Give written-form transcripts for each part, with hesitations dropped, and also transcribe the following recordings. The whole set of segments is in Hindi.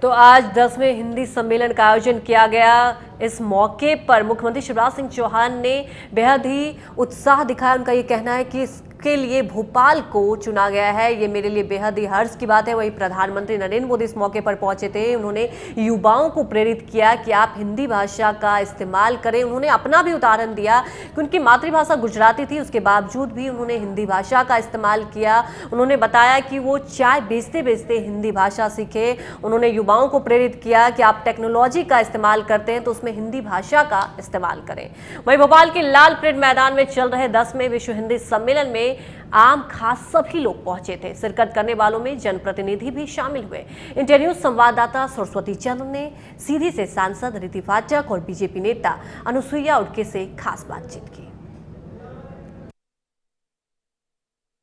तो आज 10वें हिंदी सम्मेलन का आयोजन किया गया। इस मौके पर मुख्यमंत्री शिवराज सिंह चौहान ने बेहद ही उत्साह दिखाया। उनका ये कहना है कि इसके लिए भोपाल को चुना गया है, ये मेरे लिए बेहद ही हर्ष की बात है। वहीं प्रधानमंत्री नरेंद्र मोदी इस मौके पर पहुंचे थे। उन्होंने युवाओं को प्रेरित किया कि आप हिंदी भाषा का इस्तेमाल करें। उन्होंने अपना भी उदाहरण दिया कि उनकी मातृभाषा गुजराती थी, उसके बावजूद भी उन्होंने हिंदी भाषा का इस्तेमाल किया। उन्होंने बताया कि वो चाय बेचते बेचते हिंदी भाषा सीखे। उन्होंने युवाओं को प्रेरित किया कि आप टेक्नोलॉजी का इस्तेमाल करते हैं तो उसमें हिंदी भाषा का इस्तेमाल करें। वहीं भोपाल के लाल परेड मैदान में चल रहे 10वें विश्व हिंदी सम्मेलन में आम खास सभी लोग पहुंचे थे। शिरकत करने वालों में जनप्रतिनिधि भी शामिल हुए। इंडिया न्यूज संवाददाता सरस्वती चंद्र ने सीधी से सांसद रीति पाठक और बीजेपी नेता अनुसुईया उइके से खास बातचीत की।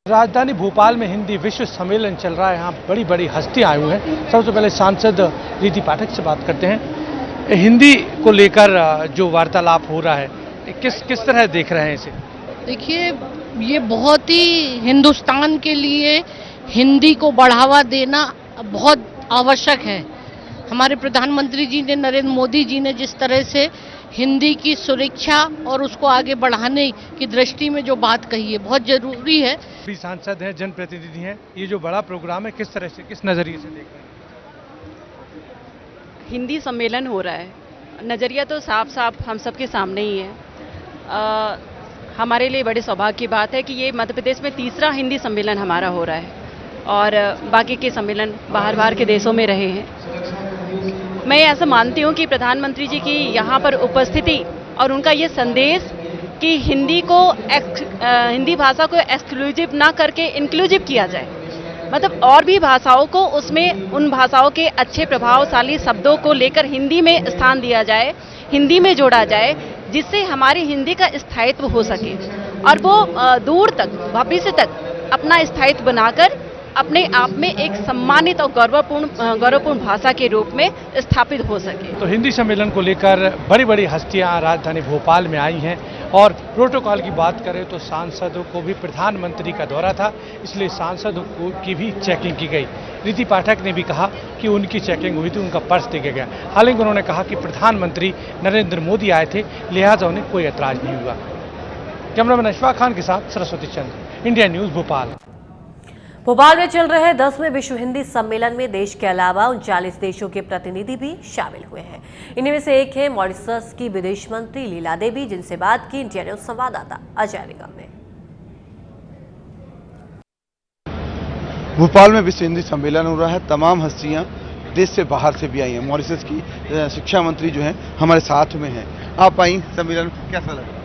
राजधानी भोपाल में हिंदी विश्व सम्मेलन चल रहा है। यहाँ बड़ी बड़ी हस्तियां आई हुई हैं। सबसे पहले सांसद रीति पाठक से बात करते हैं। हिंदी को लेकर जो वार्तालाप हो रहा है, किस तरह देख रहे हैं इसे? देखिए, ये बहुत ही हिंदुस्तान के लिए हिंदी को बढ़ावा देना बहुत आवश्यक है। हमारे प्रधानमंत्री जी ने, नरेंद्र मोदी जी ने जिस तरह से हिंदी की सुरक्षा और उसको आगे बढ़ाने की दृष्टि में जो बात कही है, बहुत जरूरी है। भी सांसद हैं, जनप्रतिनिधि हैं, ये जो बड़ा प्रोग्राम है किस तरह से, किस नजरिए से देख रहे हैं? हिंदी सम्मेलन हो रहा है, नजरिया तो साफ साफ हम सबके सामने ही है। हमारे लिए बड़े सौभाग्य की बात है कि ये मध्य प्रदेश में तीसरा हिंदी सम्मेलन हमारा हो रहा है और बाकी के सम्मेलन बाहर के देशों में रहे हैं। मैं ऐसा मानती हूँ कि प्रधानमंत्री जी की यहाँ पर उपस्थिति और उनका ये संदेश कि हिंदी भाषा को एक्सक्लूसिव ना करके इंक्लूसिव किया जाए, मतलब और भी भाषाओं को उसमें उन भाषाओं के अच्छे प्रभावशाली शब्दों को लेकर हिंदी में स्थान दिया जाए, हिंदी में जोड़ा जाए, जिससे हमारी हिंदी का स्थायित्व हो सके और वो दूर तक, भविष्य तक अपना स्थायित्व बनाकर अपने आप में एक सम्मानित और गौरवपूर्ण भाषा के रूप में स्थापित हो सके। तो हिंदी सम्मेलन को लेकर बड़ी बड़ी हस्तियां राजधानी भोपाल में आई हैं और प्रोटोकॉल की बात करें तो सांसदों को भी प्रधानमंत्री का दौरा था, इसलिए सांसदों की भी चेकिंग की गई। रीति पाठक ने भी कहा कि उनकी चेकिंग हुई थी, उनका पर्स देखा गया। हालांकि उन्होंने कहा कि प्रधानमंत्री नरेंद्र मोदी आए थे, लिहाजा उन्हें कोई ऐतराज नहीं हुआ। कैमरामैन अशफाक खान के साथ सरस्वती चंद्र, इंडिया न्यूज भोपाल। भोपाल में चल रहे 10वें विश्व हिंदी सम्मेलन में देश के अलावा 39 देशों के प्रतिनिधि भी शामिल हुए हैं। इन्हीं में से एक है मॉरिशस की विदेश मंत्री लीला देवी, जिनसे बात की इंडिया न्यूज संवाददाता अजय निगम ने। भोपाल में विश्व हिंदी सम्मेलन हो रहा है। तमाम हस्तियां देश से बाहर से भी आई हैं। मॉरिशस की शिक्षा मंत्री जो हैं हमारे साथ में हैं। आप आई सम्मेलन, कैसा लगा?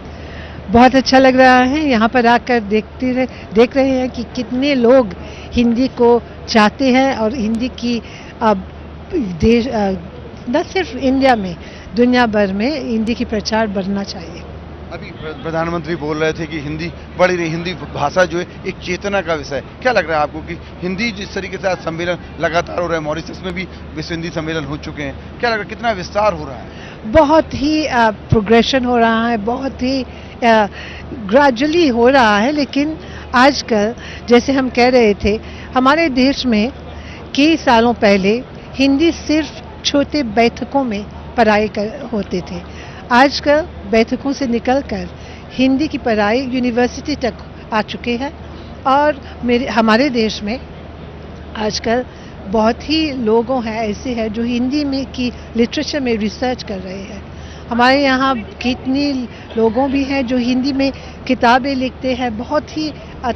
बहुत अच्छा लग रहा है। यहाँ पर आकर देख रहे हैं कि कितने लोग हिंदी को चाहते हैं और हिंदी की देश न सिर्फ इंडिया में, दुनिया भर में हिंदी की प्रचार बढ़ना चाहिए। अभी प्रधानमंत्री बोल रहे थे कि हिंदी बढ़ी रही, हिंदी भाषा जो है एक चेतना का विषय। क्या लग रहा है आपको कि हिंदी जिस तरीके से आज सम्मेलन लगातार हो रहा है, मॉरिशस में भी विश्व हिंदी सम्मेलन हो चुके हैं, क्या लग रहा है कितना विस्तार हो रहा है? बहुत ही प्रोग्रेशन हो रहा है, बहुत ही ग्रेजुअली हो रहा है। लेकिन आजकल जैसे हम कह रहे थे, हमारे देश में कई सालों पहले हिंदी सिर्फ छोटे बैठकों में पढ़ाई होते थे। आजकल बैठकों से निकलकर हिंदी की पढ़ाई यूनिवर्सिटी तक आ चुके हैं और हमारे देश में आजकल बहुत ही लोगों हैं ऐसे हैं जो हिंदी में की लिटरेचर में रिसर्च कर रहे हैं। हमारे यहाँ कितने लोगों भी हैं जो हिंदी में किताबें लिखते हैं। बहुत ही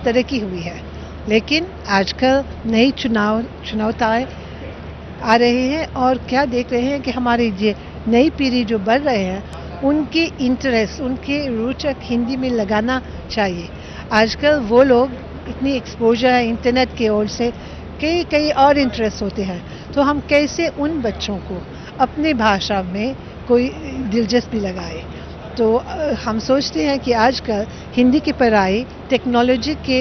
तरक्की हुई है। लेकिन आजकल नई चुनौतियाँ आ रहे हैं और क्या देख रहे हैं कि हमारी ये नई पीढ़ी जो बढ़ रहे हैं, उनके इंटरेस्ट, उनके रोचक हिंदी में लगाना चाहिए। आजकल वो लोग इतनी एक्सपोजर है इंटरनेट की ओर से, कई और इंटरेस्ट होते हैं, तो हम कैसे उन बच्चों को अपनी भाषा में कोई दिलचस्पी लगाए। तो हम सोचते हैं कि आजकल हिंदी की पढ़ाई टेक्नोलॉजी के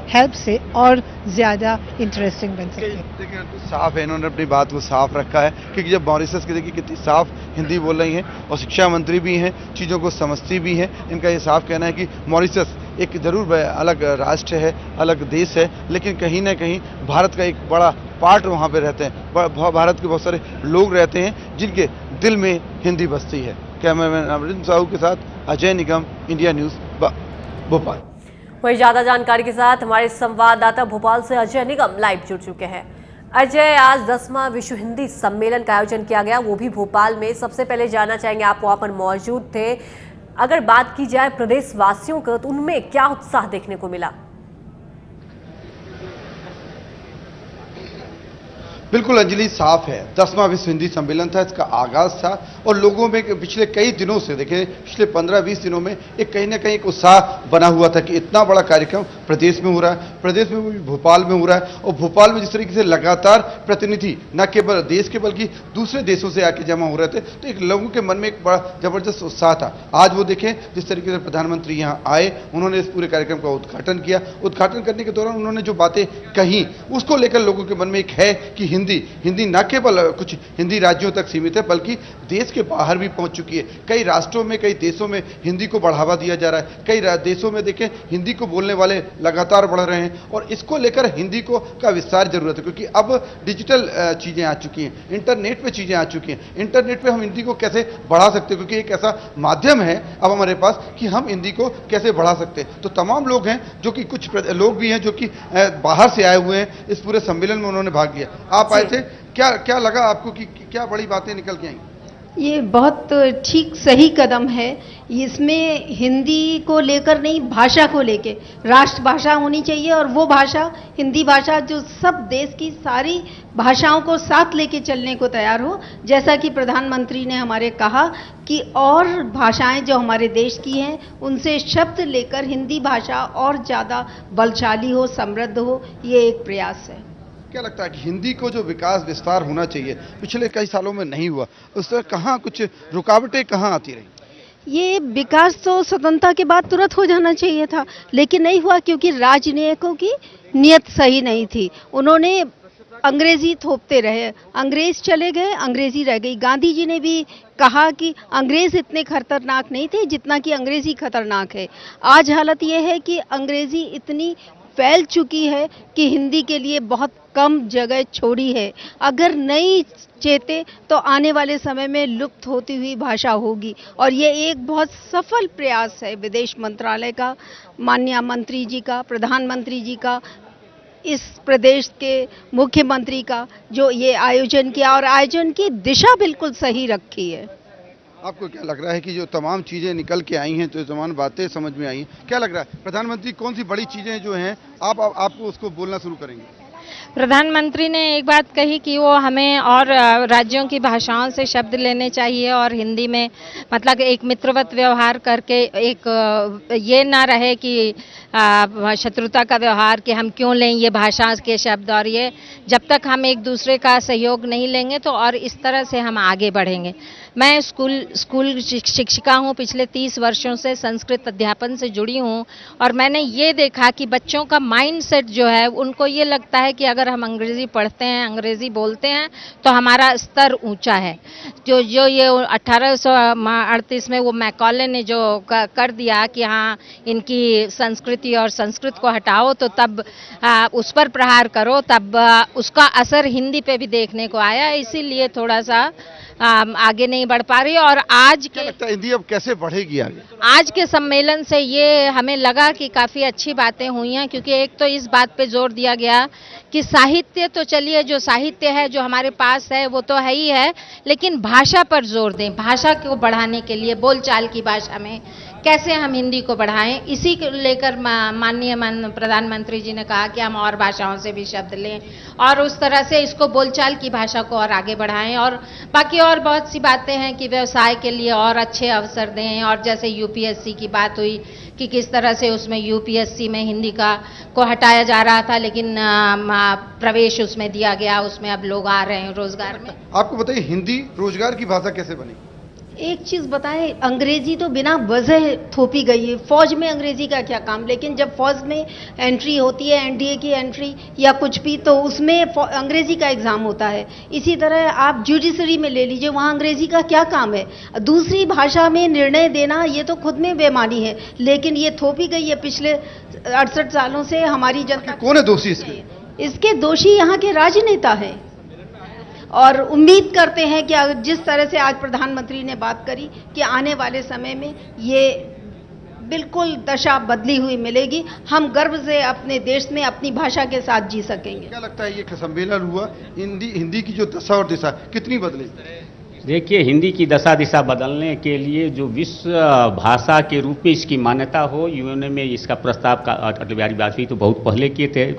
हेल्प से और ज़्यादा इंटरेस्टिंग बन सकती है। देखिए साफ है, इन्होंने अपनी बात को साफ रखा है क्योंकि जब मॉरिशस की देखिए कितनी साफ हिंदी बोल रही हैं और शिक्षा मंत्री भी हैं, चीज़ों को समझती भी हैं। इनका ये साफ कहना है कि मॉरिशस एक जरूर अलग राष्ट्र है, अलग देश है, लेकिन कहीं ना कहीं भारत का एक बड़ा पार्ट वहाँ पे रहते हैं। भारत के बहुत सारे लोग रहते हैं जिनके दिल में हिंदी बसती है। कैमरामैन अमरिंदर साहू के साथ अजय निगम, इंडिया न्यूज़, भोपाल। वही ज्यादा जानकारी के साथ हमारे संवाददाता भोपाल से अजय निगम लाइव जुड़ चुके हैं। अजय, आज 10वां विश्व हिंदी सम्मेलन का आयोजन किया गया, वो भी भोपाल में। सबसे पहले जानना चाहेंगे, आप वहां पर मौजूद थे, अगर बात की जाए प्रदेश वासियों का तो उनमें क्या उत्साह देखने को मिला? बिल्कुल अंजलि, साफ है 10वां विश्व हिंदी सम्मेलन था, इसका आगाज था और लोगों में पिछले कई दिनों से देखें, पिछले 15-20 दिनों में एक कहीं ना कहीं एक उत्साह बना हुआ था कि इतना बड़ा कार्यक्रम प्रदेश में हो रहा है, प्रदेश में भी भोपाल में हो रहा है। और भोपाल में जिस तरीके से लगातार प्रतिनिधि न केवल देश के बल्कि दूसरे देशों से आके जमा हो रहे थे, तो एक लोगों के मन में एक बड़ा जबरदस्त उत्साह था। आज वो देखें जिस तरीके से प्रधानमंत्री यहाँ आए, उन्होंने इस पूरे कार्यक्रम का उद्घाटन किया। उद्घाटन करने के दौरान उन्होंने जो बातें कही उसको लेकर लोगों के मन में एक है कि हिंदी न केवल कुछ हिंदी राज्यों तक सीमित है बल्कि देश के बाहर भी पहुंच चुकी है। कई राष्ट्रों में, कई देशों में हिंदी को बढ़ावा दिया जा रहा है। कई देशों में देखें हिंदी को बोलने वाले लगातार बढ़ रहे हैं और इसको लेकर हिंदी को का विस्तार जरूरत है क्योंकि अब डिजिटल चीजें आ चुकी हैं, इंटरनेट पे चीजें आ चुकी हैं। इंटरनेट पे हम हिंदी को कैसे बढ़ा सकते हैं, क्योंकि एक ऐसा माध्यम है अब हमारे पास कि हम हिंदी को कैसे बढ़ा सकते हैं। तो तमाम लोग हैं, जो कि कुछ लोग भी हैं जो कि बाहर से आए हुए हैं, इस पूरे सम्मेलन में उन्होंने भाग लिया। आप आए थे, क्या लगा आपको कि क्या बड़ी बातें निकल के आई? ये बहुत ठीक सही कदम है। इसमें हिंदी को लेकर नहीं, भाषा को लेके राष्ट्रभाषा होनी चाहिए और वो भाषा हिंदी भाषा जो सब देश की सारी भाषाओं को साथ लेके चलने को तैयार हो। जैसा कि प्रधानमंत्री ने हमारे कहा कि और भाषाएं जो हमारे देश की हैं उनसे शब्द लेकर हिंदी भाषा और ज़्यादा बलशाली हो, समृद्ध हो, ये एक प्रयास है। क्या लगता है कि हिंदी को जो विकास विस्तार होना चाहिए पिछले कई सालों में नहीं हुआ, उस तरह कहाँ कुछ रुकावटें कहाँ आती रही? ये विकास तो स्वतंत्रता के बाद तुरंत हो जाना चाहिए था, लेकिन नहीं हुआ क्योंकि राजनयिकों की नीयत सही नहीं थी। उन्होंने अंग्रेजी थोपते रहे, अंग्रेज चले गए, अंग्रेजी रह गई। गांधी जी ने भी कहा कि अंग्रेज इतने खतरनाक नहीं थे जितना कि अंग्रेजी खतरनाक है। आज हालत ये है कि अंग्रेजी इतनी फैल चुकी है कि हिंदी के लिए बहुत कम जगह छोड़ी है। अगर नहीं चेते तो आने वाले समय में लुप्त होती हुई भाषा होगी और ये एक बहुत सफल प्रयास है विदेश मंत्रालय का, माननीय मंत्री जी का, प्रधानमंत्री जी का, इस प्रदेश के मुख्यमंत्री का, जो ये आयोजन किया और आयोजन की दिशा बिल्कुल सही रखी है। आपको क्या लग रहा है कि जो तमाम चीज़ें निकल के आई हैं, तो तमाम बातें समझ में आई हैं, क्या लग रहा है प्रधानमंत्री कौन सी बड़ी चीज़ें जो हैं आपको उसको बोलना शुरू करेंगे? प्रधानमंत्री ने एक बात कही कि वो हमें और राज्यों की भाषाओं से शब्द लेने चाहिए और हिंदी में मतलब एक मित्रवत व्यवहार करके, एक ये ना रहे कि शत्रुता का व्यवहार कि हम क्यों लें ये भाषा के शब्द। और ये जब तक हम एक दूसरे का सहयोग नहीं लेंगे तो और इस तरह से हम आगे बढ़ेंगे। मैं स्कूल शिक्षिका हूँ, पिछले 30 वर्षों से संस्कृत अध्यापन से जुड़ी हूँ और मैंने ये देखा कि बच्चों का माइंडसेट जो है, उनको ये लगता है कि अगर हम अंग्रेज़ी पढ़ते हैं, अंग्रेज़ी बोलते हैं तो हमारा स्तर ऊंचा है। जो ये 1838 में वो मैकॉले ने जो कर दिया कि हाँ इनकी संस्कृति और संस्कृत को हटाओ तो तब उस पर प्रहार करो, तब उसका असर हिंदी पे भी देखने को आया। इसीलिए थोड़ा सा आगे नहीं बढ़ पा रही। और आज के हिंदी अब कैसे बढ़ेगी आगे? आज के सम्मेलन से ये हमें लगा कि काफ़ी अच्छी बातें हुई हैं, क्योंकि एक तो इस बात पे जोर दिया गया कि साहित्य तो चलिए, जो साहित्य है जो हमारे पास है वो तो है ही है, लेकिन भाषा पर जोर दें। भाषा को बढ़ाने के लिए बोलचाल की भाषा में कैसे हम हिंदी को बढ़ाएं, इसी को लेकर माननीय प्रधानमंत्री जी ने कहा कि हम और भाषाओं से भी शब्द लें और उस तरह से इसको बोलचाल की भाषा को और आगे बढ़ाएं। और बाकी और बहुत सी बातें हैं कि व्यवसाय के लिए और अच्छे अवसर दें, और जैसे यूपीएससी की बात हुई कि किस तरह से उसमें यूपीएससी में हिंदी को हटाया जा रहा था, लेकिन प्रवेश उसमें दिया गया, उसमें अब लोग आ रहे हैं रोजगार में। आपको बताइए हिंदी रोजगार की भाषा कैसे बनी? एक चीज बताएं, अंग्रेजी तो बिना वजह थोपी गई है। फौज में अंग्रेजी का क्या काम, लेकिन जब फौज में एंट्री होती है, एनडीए की एंट्री या कुछ भी, तो उसमें अंग्रेजी का एग्जाम होता है। इसी तरह आप जुडिशरी में ले लीजिए, वहाँ अंग्रेजी का क्या काम है। दूसरी भाषा में निर्णय देना ये तो खुद में बेईमानी है, लेकिन ये थोपी गई है पिछले 68 सालों से हमारी जनता। कौन है दोषी इसके? इसके दोषी यहाँ के राजनेता हैं। और उम्मीद करते हैं कि जिस तरह से आज प्रधानमंत्री ने बात करी कि आने वाले समय में ये बिल्कुल दशा बदली हुई मिलेगी, हम गर्व से अपने देश में अपनी भाषा के साथ जी सकेंगे। क्या लगता है ये सम्मेलन हुआ, हिंदी की जो दशा और दिशा कितनी बदली? देखिए, हिंदी की दशा दिशा बदलने के लिए जो विश्व भाषा के रूप में इसकी मान्यता हो, यूएन में इसका प्रस्ताव का अटल बिहारी वाजपेयी तो बहुत पहले किए थे,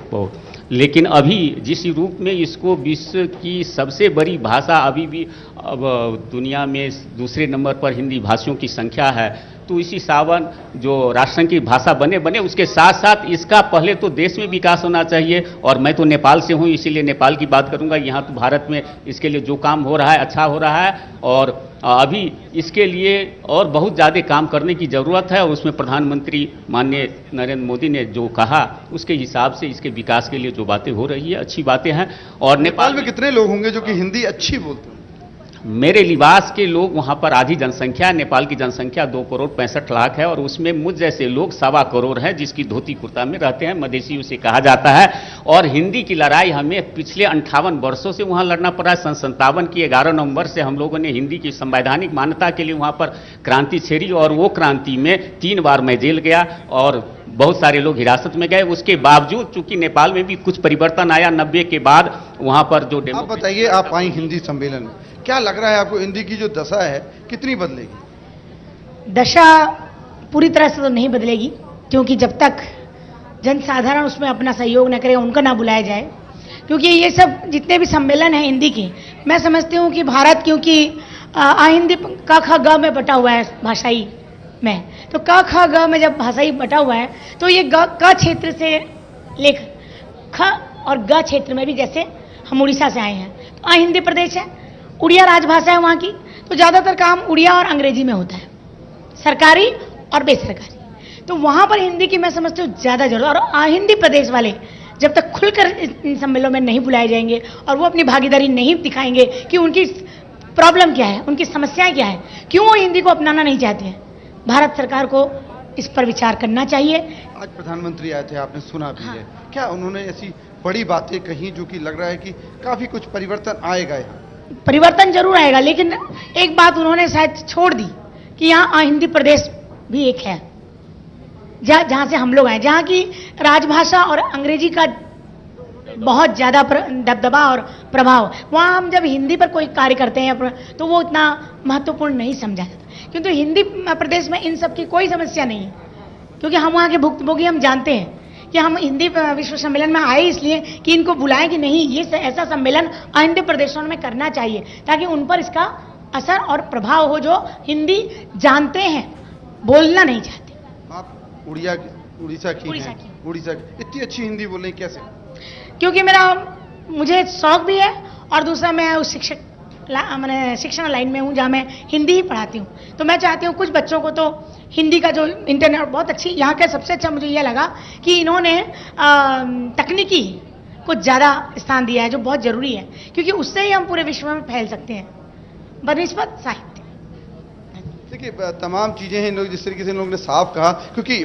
लेकिन अभी जिस रूप में इसको विश्व की सबसे बड़ी भाषा अभी भी अब दुनिया में दूसरे नंबर पर हिंदी भाषियों की संख्या है, तो इसी सावन जो राष्ट्रसंघ की भाषा बने उसके साथ साथ इसका पहले तो देश में विकास होना चाहिए। और मैं तो नेपाल से हूँ, इसीलिए नेपाल की बात करूँगा। यहाँ तो भारत में इसके लिए जो काम हो रहा है अच्छा हो रहा है, और अभी इसके लिए और बहुत ज़्यादा काम करने की ज़रूरत है। और उसमें प्रधानमंत्री माननीय नरेंद्र मोदी ने जो कहा उसके हिसाब से इसके विकास के लिए जो बातें हो रही है अच्छी बातें हैं। और नेपाल में कितने लोग होंगे जो कि हिंदी अच्छी बोलते हैं? मेरे लिबास के लोग वहाँ पर आधी जनसंख्या, नेपाल की जनसंख्या 2,65,00,000 है, और उसमें मुझ जैसे लोग 1.25 करोड़ हैं जिसकी धोती कुर्ता में रहते हैं, मधेसी उसे कहा जाता है। और हिंदी की लड़ाई हमें पिछले 58 वर्षों से वहाँ लड़ना पड़ा है। सन 57 की 11 नवंबर से हम लोगों ने हिंदी की संवैधानिक मान्यता के लिए वहाँ पर क्रांति छेड़ी, और वो क्रांति में 3 बार मैं जेल गया और बहुत सारे लोग हिरासत में गए। उसके बावजूद चूंकि नेपाल में भी कुछ परिवर्तन आया 90 के बाद, वहाँ पर जो आप बताइए, आप आई हिंदी सम्मेलन में, क्या लग रहा है आपको हिंदी की जो दशा है कितनी बदलेगी? दशा पूरी तरह से तो नहीं बदलेगी, क्योंकि जब तक जनसाधारण उसमें अपना सहयोग न करे, उनको ना बुलाया जाए। क्योंकि ये सब जितने भी सम्मेलन हैं हिंदी के, मैं समझती हूँ कि भारत क्योंकि हिंदी क ख ग में बटा हुआ है भाषाई में, तो क ख ग में जब भाषाई बटा हुआ है तो ये क क्षेत्र से लेकर ख और ग क्षेत्र में भी, जैसे हम उड़ीसा से आए हैं तो हिंदी प्रदेश है, उड़िया राजभाषा है वहाँ की, तो ज़्यादातर काम उड़िया और अंग्रेजी में होता है, सरकारी और बेसरकारी। तो वहाँ पर हिंदी की मैं समझती हूँ ज़्यादा जरूरत। और हिंदी प्रदेश वाले जब तक खुलकर इन सम्मेलनों में नहीं बुलाए जाएंगे और वो अपनी भागीदारी नहीं दिखाएंगे कि उनकी प्रॉब्लम क्या है, उनकी समस्याएं क्या है, क्यों वो हिंदी को अपनाना नहीं चाहते हैं, भारत सरकार को इस पर विचार करना चाहिए। आज प्रधानमंत्री आए थे, आपने सुना भी है, क्या उन्होंने ऐसी बड़ी बातें कही जो कि लग रहा है कि काफी कुछ परिवर्तन आएगा? यहाँ परिवर्तन जरूर आएगा, लेकिन एक बात उन्होंने शायद छोड़ दी कि यहाँ हिंदी प्रदेश भी एक है जहाँ से हम लोग आए, जहाँ की राजभाषा और अंग्रेजी का बहुत ज़्यादा दबदबा और प्रभाव। वहाँ हम जब हिंदी पर कोई कार्य करते हैं तो वो इतना महत्वपूर्ण नहीं समझा जाता, क्योंकि हिंदी प्रदेश में इन सब की कोई समस्या नहीं है, क्योंकि हम वहाँ के भुक्तभोगी, हम जानते हैं कि हम हिंदी विश्व सम्मेलन में आए इसलिए कि इनको बुलाएं कि नहीं, ये ऐसा सम्मेलन हिंदी प्रदेशों में करना चाहिए ताकि उन पर इसका असर और प्रभाव हो जो हिंदी जानते हैं, बोलना नहीं चाहते। आप उड़ीसा की इतनी अच्छी हिंदी बोल रही, कैसे? क्योंकि मुझे शौक भी है, और दूसरा मैं उस शिक्षण लाइन में हूँ जहाँ मैं हिंदी ही पढ़ाती हूँ, तो मैं चाहती हूँ कुछ बच्चों को तो हिंदी का जो इंटरनेट बहुत अच्छी, यहाँ का सबसे अच्छा मुझे यह लगा कि इन्होंने तकनीकी को ज़्यादा स्थान दिया है, जो बहुत ज़रूरी है, क्योंकि उससे ही हम पूरे विश्व में फैल सकते हैं बनिस्बत साहित्य। देखिए, तमाम चीज़ें हैं, लोग जिस तरीके से इन लोगों ने साफ कहा, क्योंकि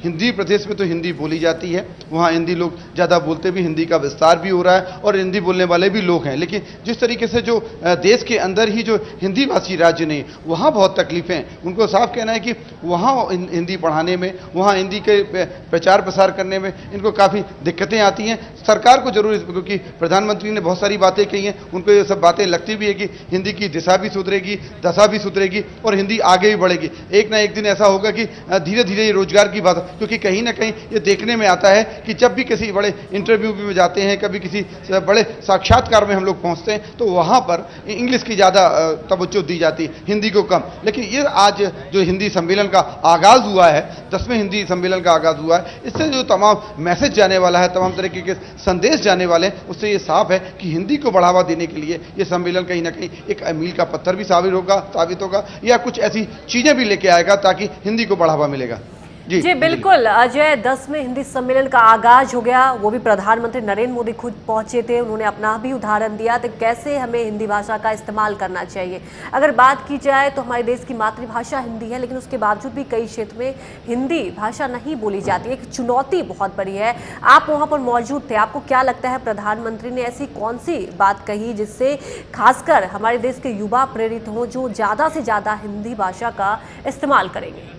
हिंदी प्रदेश में तो हिंदी बोली जाती है, वहाँ हिंदी लोग ज़्यादा बोलते भी, हिंदी का विस्तार भी हो रहा है और हिंदी बोलने वाले भी लोग हैं। लेकिन जिस तरीके से जो देश के अंदर ही जो हिंदी भाषी राज्य ने, वहाँ बहुत तकलीफें हैं। उनको साफ कहना है कि वहाँ हिंदी पढ़ाने में, वहाँ हिंदी के प्रचार प्रसार करने में इनको काफ़ी दिक्कतें आती हैं। सरकार को जरूर, क्योंकि प्रधानमंत्री ने बहुत सारी बातें कही हैं, उनको ये सब बातें लगती भी है कि हिंदी की दिशा भी सुधरेगी, दशा भी सुधरेगी और हिंदी आगे भी बढ़ेगी। एक ना एक दिन ऐसा होगा कि धीरे धीरे ये रोजगार की बात, क्योंकि कहीं ना कहीं ये देखने में आता है कि जब भी किसी बड़े इंटरव्यू में जाते हैं, कभी किसी बड़े साक्षात्कार में हम लोग पहुंचते हैं, तो वहां पर इंग्लिश की ज़्यादा तवज्जो दी जाती है, हिंदी को कम। लेकिन ये आज जो हिंदी सम्मेलन का आगाज़ हुआ है, 10वें हिंदी सम्मेलन का आगाज़ हुआ है, इससे जो तमाम मैसेज जाने वाला है, तमाम तरीके के संदेश जाने वाले हैं, उससे ये साफ है कि हिंदी को बढ़ावा देने के लिए ये सम्मेलन कहीं ना कहीं एक मील का पत्थर भी साबित होगा या कुछ ऐसी चीज़ें भी लेके आएगा ताकि हिंदी को बढ़ावा मिलेगा। जी बिल्कुल अजय, 10वें हिंदी सम्मेलन का आगाज हो गया, वो भी प्रधानमंत्री नरेंद्र मोदी खुद पहुंचे थे, उन्होंने अपना भी उदाहरण दिया तो कैसे हमें हिंदी भाषा का इस्तेमाल करना चाहिए। अगर बात की जाए तो हमारे देश की मातृभाषा हिंदी है, लेकिन उसके बावजूद भी कई क्षेत्र में हिंदी भाषा नहीं बोली जाती है, एक चुनौती बहुत बड़ी है। आप वहाँ पर मौजूद थे, आपको क्या लगता है प्रधानमंत्री ने ऐसी कौन सी बात कही जिससे खासकर हमारे देश के युवा प्रेरित हों, जो ज़्यादा से ज़्यादा हिंदी भाषा का इस्तेमाल करेंगे?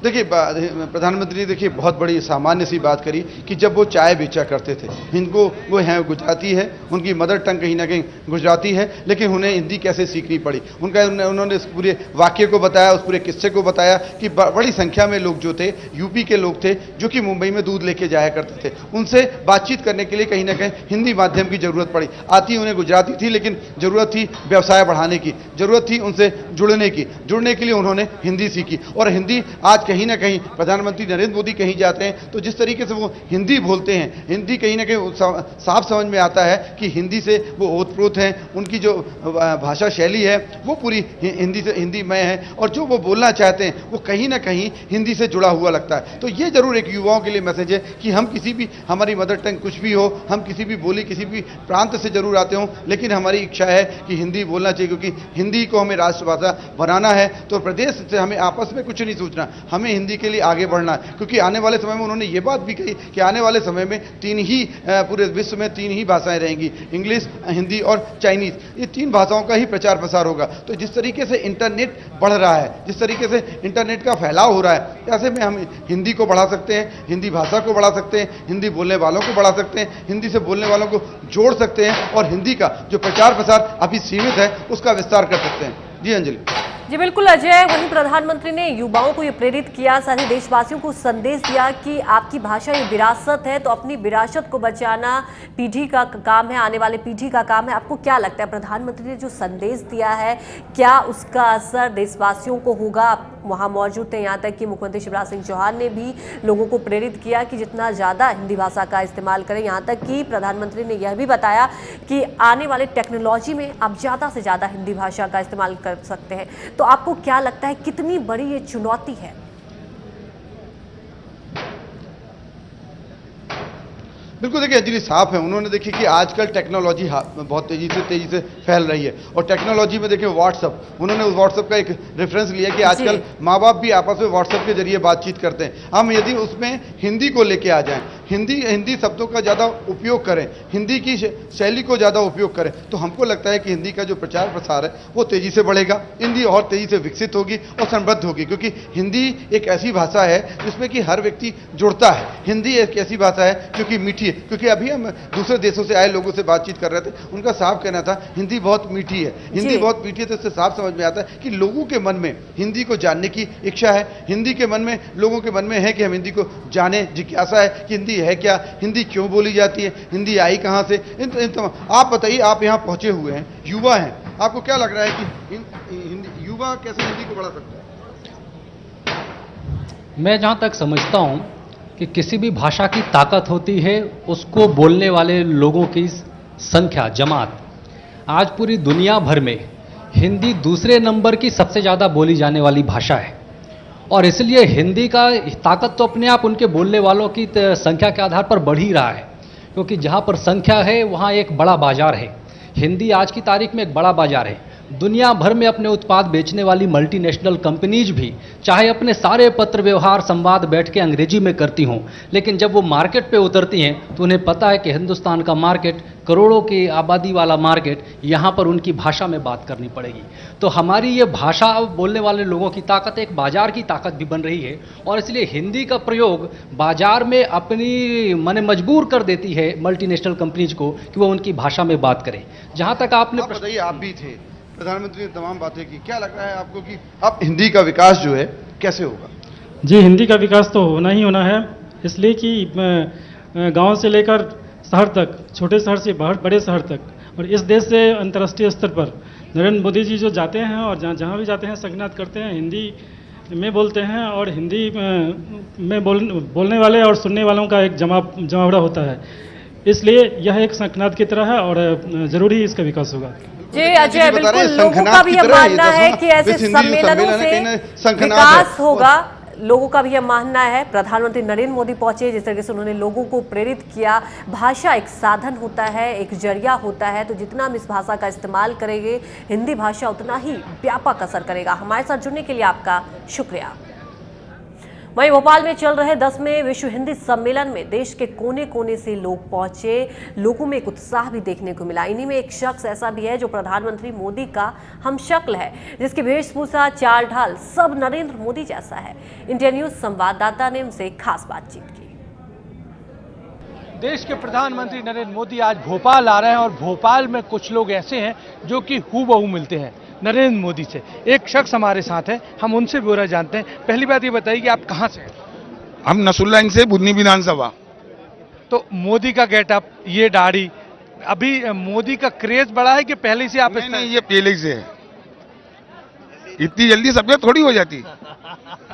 देखिए, प्रधानमंत्री ने देखिए बहुत बड़ी सामान्य सी बात करी कि जब वो चाय बेचा करते थे, इनको वो हैं गुजराती है, उनकी मदर टंग कहीं ना कहीं गुजराती है, लेकिन उन्हें हिंदी कैसे सीखनी पड़ी। उन्होंने उस पूरे वाक्य को बताया, उस पूरे किस्से को बताया कि बड़ी संख्या में लोग जो थे, यूपी के लोग थे, जो कि मुंबई में दूध लेके जाया करते थे, उनसे बातचीत करने के लिए कहीं ना कहीं हिंदी माध्यम की जरूरत पड़ी। आती उन्हें गुजराती थी, लेकिन जरूरत थी व्यवसाय बढ़ाने की, जरूरत थी उनसे जुड़ने के लिए उन्होंने हिंदी सीखी। और हिंदी आज कहीं ना कहीं प्रधानमंत्री नरेंद्र मोदी कहीं जाते हैं तो जिस तरीके से वो हिंदी बोलते हैं, हिंदी कहीं ना कहीं साफ समझ में आता है कि हिंदी से वो ओतप्रोत हैं, उनकी जो भाषा शैली है वो पूरी हिंदीमय है, और जो वो बोलना चाहते हैं वो कहीं ना कहीं हिंदी से जुड़ा हुआ लगता है। तो ये जरूर एक युवाओं के लिए मैसेज है कि हम किसी भी, हमारी मदर टंग कुछ भी हो, हम किसी भी बोली, किसी भी प्रांत से जरूर आते हों, लेकिन हमारी इच्छा है कि हिंदी बोलना चाहिए, क्योंकि हिंदी को हमें राष्ट्रभाषा बनाना है। तो प्रदेश से हमें आपस में कुछ नहीं सोचना, हमें हिंदी के लिए आगे बढ़ना है, क्योंकि आने वाले समय में उन्होंने ये बात भी कही कि आने वाले समय में पूरे विश्व में 3 ही भाषाएं रहेंगी, इंग्लिश, हिंदी और चाइनीज। ये 3 भाषाओं का ही प्रचार प्रसार होगा। तो जिस तरीके से इंटरनेट बढ़ रहा है, जिस तरीके से इंटरनेट का फैलाव हो रहा है, ऐसे में हम हिंदी को बढ़ा सकते हैं, हिंदी भाषा को बढ़ा सकते हैं, हिंदी बोलने वालों को बढ़ा सकते हैं, हिंदी से बोलने वालों को जोड़ सकते हैं, और हिंदी का जो प्रचार प्रसार अभी सीमित है उसका विस्तार कर सकते हैं। जी अंजलि। जी बिल्कुल अजय, वहीं प्रधानमंत्री ने युवाओं को ये प्रेरित किया, सारे देशवासियों को संदेश दिया कि आपकी भाषा ये विरासत है, तो अपनी विरासत को बचाना पीढ़ी का काम है, आने वाले पीढ़ी का काम है। आपको क्या लगता है प्रधानमंत्री ने जो संदेश दिया है, क्या उसका असर देशवासियों को होगा? आप वहाँ मौजूद थे, यहाँ तक कि मुख्यमंत्री शिवराज सिंह चौहान ने भी लोगों को प्रेरित किया कि जितना ज़्यादा हिंदी भाषा का इस्तेमाल करें। यहाँ तक कि प्रधानमंत्री ने यह भी बताया कि आने वाले टेक्नोलॉजी में आप ज़्यादा से ज़्यादा हिंदी भाषा का इस्तेमाल कर सकते हैं। तो आपको क्या लगता है कितनी बड़ी ये चुनौती है? बिल्कुल, देखिए अंजलि, साफ है। उन्होंने देखिए कि आजकल टेक्नोलॉजी बहुत तेजी से फैल रही है, और टेक्नोलॉजी में देखिए व्हाट्सअप, उन्होंने उस व्हाट्सअप का एक रेफरेंस लिया कि आजकल माँ बाप भी आपस में व्हाट्सअप के जरिए बातचीत करते हैं। हम यदि उसमें हिंदी को लेके आ जाएं, हिंदी शब्दों का ज़्यादा उपयोग करें, हिंदी की शैली को ज़्यादा उपयोग करें, तो हमको लगता है कि हिंदी का जो प्रचार प्रसार है वो तेज़ी से बढ़ेगा, हिंदी और तेज़ी से विकसित होगी और समृद्ध होगी, क्योंकि हिंदी एक ऐसी भाषा है जिसमें कि हर व्यक्ति जुड़ता है। हिंदी एक ऐसी भाषा है जो कि मीठी है, क्योंकि अभी हम दूसरे देशों से आए लोगों से बातचीत कर रहे थे, उनका साफ कहना था हिंदी बहुत मीठी है, हिंदी बहुत मीठी है। तो इससे साफ समझ में आता है कि लोगों के मन में हिंदी को जानने की इच्छा है, हिंदी के मन में, लोगों के मन में है कि हम हिंदी को जाने, जिज्ञासा है कि हिंदी है क्या, हिंदी क्यों बोली जाती है, हिंदी आई कहाँ से। आप बताइए, आप यहाँ पहुंचे हुए हैं, युवा हैं, आपको क्या लग रहा है कि युवा कैसे हिंदी को बढ़ा सकता है? मैं जहाँ तक समझता हूँ कि किसी भी भाषा की ताकत होती है उसको बोलने वाले लोगों की संख्या, जमात। आज पूरी दुनिया भर में हिंदी दूसरे नंबर की सबसे ज़्यादा बोली जाने वाली भाषा है, और इसलिए हिंदी का ताकत तो अपने आप उनके बोलने वालों की संख्या के आधार पर बढ़ ही रहा है, क्योंकि जहाँ पर संख्या है वहाँ एक बड़ा बाजार है। हिंदी आज की तारीख में एक बड़ा बाजार है। दुनिया भर में अपने उत्पाद बेचने वाली मल्टीनेशनल कंपनीज भी चाहे अपने सारे पत्र व्यवहार संवाद बैठ के अंग्रेजी में करती हों, लेकिन जब वो मार्केट पे उतरती हैं तो उन्हें पता है कि हिंदुस्तान का मार्केट, करोड़ों की आबादी वाला मार्केट, यहाँ पर उनकी भाषा में बात करनी पड़ेगी। तो हमारी ये भाषा बोलने वाले लोगों की ताकत एक बाजार की ताकत भी बन रही है, और इसलिए हिंदी का प्रयोग बाजार में अपनी माने मजबूर कर देती है मल्टीनेशनल कंपनीज को कि वो उनकी भाषा में बात करें। जहाँ तक आपने बताइए, आप भी थे, प्रधानमंत्री ने तमाम बातें की, क्या लग रहा है आपको कि अब हिंदी का विकास जो है कैसे होगा? जी, हिंदी का विकास तो होना ही होना है, इसलिए कि गांव से लेकर शहर तक, छोटे शहर से बड़े शहर तक, और इस देश से अंतर्राष्ट्रीय स्तर पर नरेंद्र मोदी जी जो जाते हैं और जहाँ भी जाते हैं शंखनाद करते हैं, हिंदी में बोलते हैं, और हिंदी में बोलने वाले और सुनने वालों का एक जमावड़ा होता है। इसलिए यह एक शंखनाद की तरह है और ज़रूरी इसका विकास होगा। जी अजय, बिल्कुल लोगों का भी यह मानना है कि ऐसे सम्मेलनों से विकास होगा। लोगों का भी यह मानना है। प्रधानमंत्री नरेंद्र मोदी पहुंचे, जिस तरीके से उन्होंने लोगों को प्रेरित किया। भाषा एक साधन होता है, एक जरिया होता है, तो जितना हम इस भाषा का इस्तेमाल करेंगे, हिंदी भाषा उतना ही व्यापक असर करेगा। हमारे साथ जुड़ने के लिए आपका शुक्रिया। वहीं भोपाल में चल रहे 10वें विश्व हिंदी सम्मेलन में देश के कोने कोने से लोग पहुंचे। लोगों में एक उत्साह भी देखने को मिला। इन्हीं में एक शख्स ऐसा भी है जो प्रधानमंत्री मोदी का हमशक्ल है, जिसकी वेशभूषा, चाल ढाल सब नरेंद्र मोदी जैसा है। इंडिया न्यूज संवाददाता ने उनसे खास बातचीत की। देश के प्रधानमंत्री नरेंद्र मोदी आज भोपाल आ रहे हैं, और भोपाल में कुछ लोग ऐसे हैं जो कि हूबहू मिलते हैं नरेंद्र मोदी से। एक शख्स हमारे साथ है, हम उनसे ब्यौरा जानते हैं। पहली बात ये बताइए कि आप कहाँ से हैं? हम नसरुल्लाह से, बुधनी विधानसभा। तो मोदी का गेटअप, ये दाढ़ी, अभी मोदी का क्रेज बढ़ा है कि पहले से आप? नहीं, ये पहले से है। इतनी जल्दी सफेद थोड़ी हो जाती।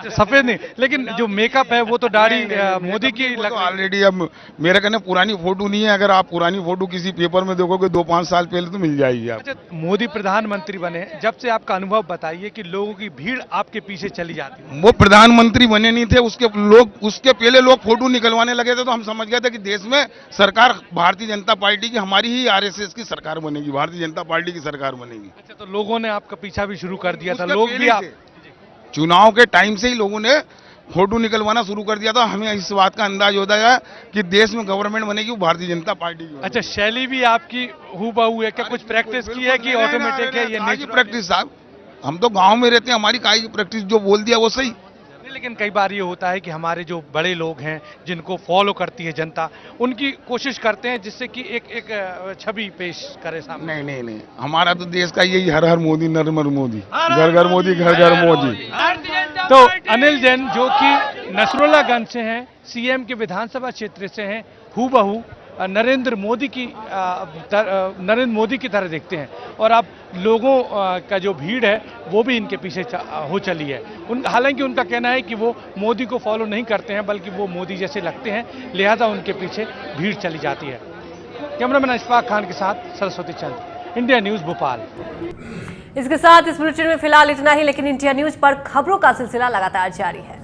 सफेद नहीं, लेकिन जो मेकअप है वो तो दाढ़ी मोदी की ऑलरेडी। अब मेरे कहने पुरानी फोटो नहीं है, अगर आप पुरानी फोटो किसी पेपर में देखोगे 2-5 साल पहले तो मिल जाएगी आप। अच्छा, मोदी प्रधानमंत्री बने, जब से आपका अनुभव बताइए कि लोगों की भीड़ आपके पीछे चली जाती है। वो प्रधानमंत्री बने नहीं थे, उसके पहले लोग फोटो निकलवाने लगे थे, तो हम समझ गए थे कि देश में सरकार भारतीय जनता पार्टी की, हमारी ही RSS की सरकार बनेगी, भारतीय जनता पार्टी की सरकार बनेगी। अच्छा, तो लोगों ने आपका पीछा भी शुरू कर दिया था? लोग भी आप चुनाव के टाइम से ही लोगों ने फोटो निकलवाना शुरू कर दिया था। हमें इस बात का अंदाज होता है कि देश में गवर्नमेंट बनेगी वो भारतीय जनता पार्टी की। अच्छा, शैली भी आपकी हूबहू है क्या? कुछ प्रैक्टिस की है कि ऑटोमेटिक है? ये नेचुरल प्रैक्टिस साहब, हम तो गांव में रहते हैं, हमारी काई की प्रैक्टिस, जो बोल दिया वो सही। लेकिन कई बार ये होता है कि हमारे जो बड़े लोग हैं, जिनको फॉलो करती है जनता, उनकी कोशिश करते हैं जिससे कि एक छवि पेश करे सामने। नहीं, हमारा तो देश का यही हर हर मोदी, नरेंद्र मोदी, घर घर मोदी, घर घर मोदी। तो अनिल जैन जो कि नसरुल्लागंज से हैं, CM के विधानसभा क्षेत्र से हैं, हूबहू नरेंद्र मोदी की तरह देखते हैं, और अब लोगों का जो भीड़ है वो भी इनके पीछे हो चली है। हालांकि उनका कहना है कि वो मोदी को फॉलो नहीं करते हैं, बल्कि वो मोदी जैसे लगते हैं, लिहाजा उनके पीछे भीड़ चली जाती है। कैमरामैन इशफाक खान के साथ सरस्वती चंद, इंडिया न्यूज भोपाल। इसके साथ इस बुलेटिन में फिलहाल इतना ही, लेकिन इंडिया न्यूज पर खबरों का सिलसिला लगातार जारी है।